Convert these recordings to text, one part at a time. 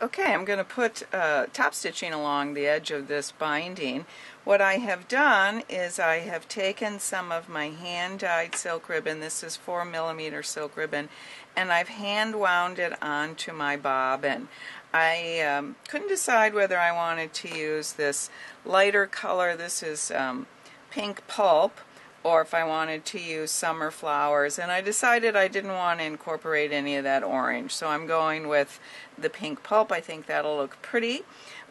Okay, I'm going to put top stitching along the edge of this binding. What I have done is I have taken some of my hand-dyed silk ribbon, this is 4mm silk ribbon, and I've hand wound it onto my bobbin. I couldn't decide whether I wanted to use this lighter color, this is pink pulp, or if I wanted to use summer flowers, and I decided I didn't want to incorporate any of that orange, so I'm going with the pink pulp. I think that'll look pretty.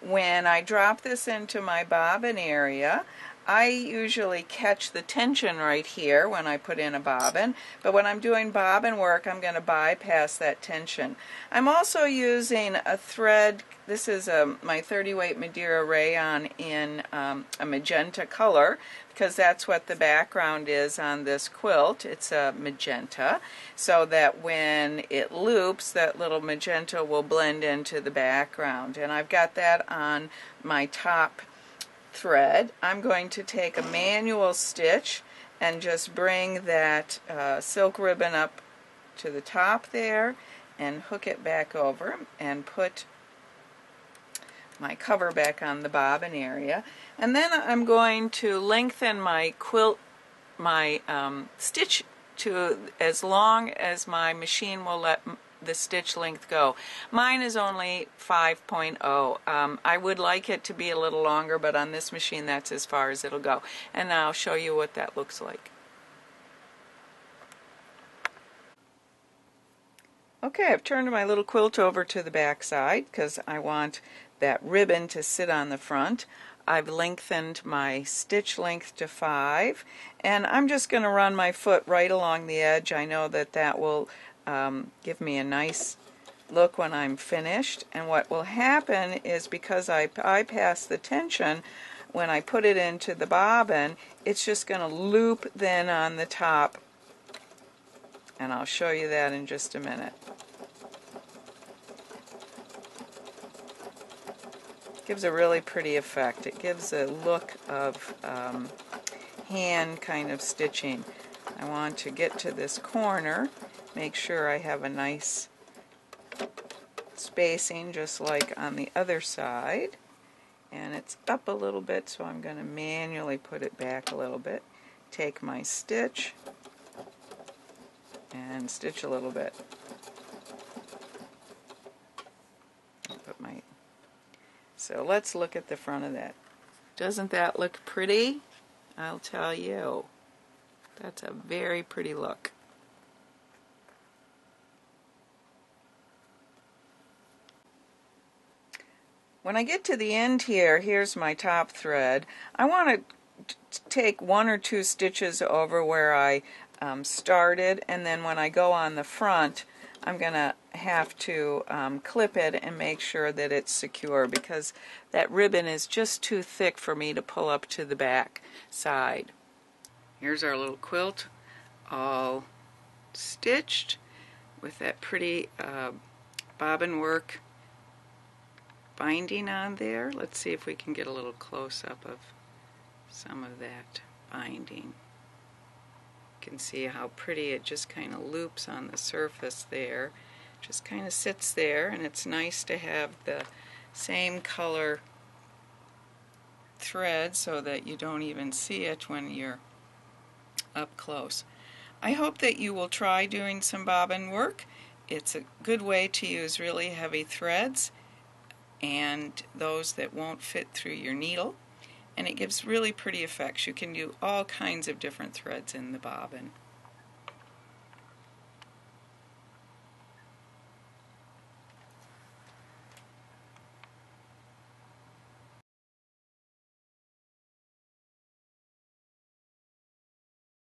When I drop this into my bobbin area, I usually catch the tension right here when I put in a bobbin, but when I'm doing bobbin work, I'm going to bypass that tension. I'm also using a thread. This is my 30 weight Madeira rayon in a magenta color, because that's what the background is on this quilt. It's a magenta, so that when it loops, that little magenta will blend into the background. And I've got that on my top thread. I'm going to take a manual stitch and just bring that silk ribbon up to the top there and hook it back over and put my cover back on the bobbin area. And then I'm going to lengthen my stitch to as long as my machine will let the stitch length go. Mine is only 5.0. I would like it to be a little longer, but on this machine that's as far as it'll go. And I'll show you what that looks like. Okay, I've turned my little quilt over to the back side because I want that ribbon to sit on the front. I've lengthened my stitch length to 5, and I'm just going to run my foot right along the edge. I know that that will give me a nice look when I'm finished, and what will happen is, because I bypass the tension when I put it into the bobbin, it's just going to loop then on the top, and I'll show you that in just a minute. Gives a really pretty effect. It gives a look of hand kind of stitching. I want to get to this corner, make sure I have a nice spacing just like on the other side, and it's up a little bit, so I'm going to manually put it back a little bit. Take my stitch and stitch a little bit. So let's look at the front of that. Doesn't that look pretty? I'll tell you. That's a very pretty look. When I get to the end here, here's my top thread. I want to take 1 or 2 stitches over where I started, and then when I go on the front, I'm going to have to clip it and make sure that it's secure, because that ribbon is just too thick for me to pull up to the back side. Here's our little quilt all stitched with that pretty bobbin work binding on there. Let's see if we can get a little close-up of some of that binding. You can see how pretty it just kind of loops on the surface there. Just kind of sits there, and it's nice to have the same color thread so that you don't even see it when you're up close. I hope that you will try doing some bobbin work. It's a good way to use really heavy threads and those that won't fit through your needle, and it gives really pretty effects. You can do all kinds of different threads in the bobbin.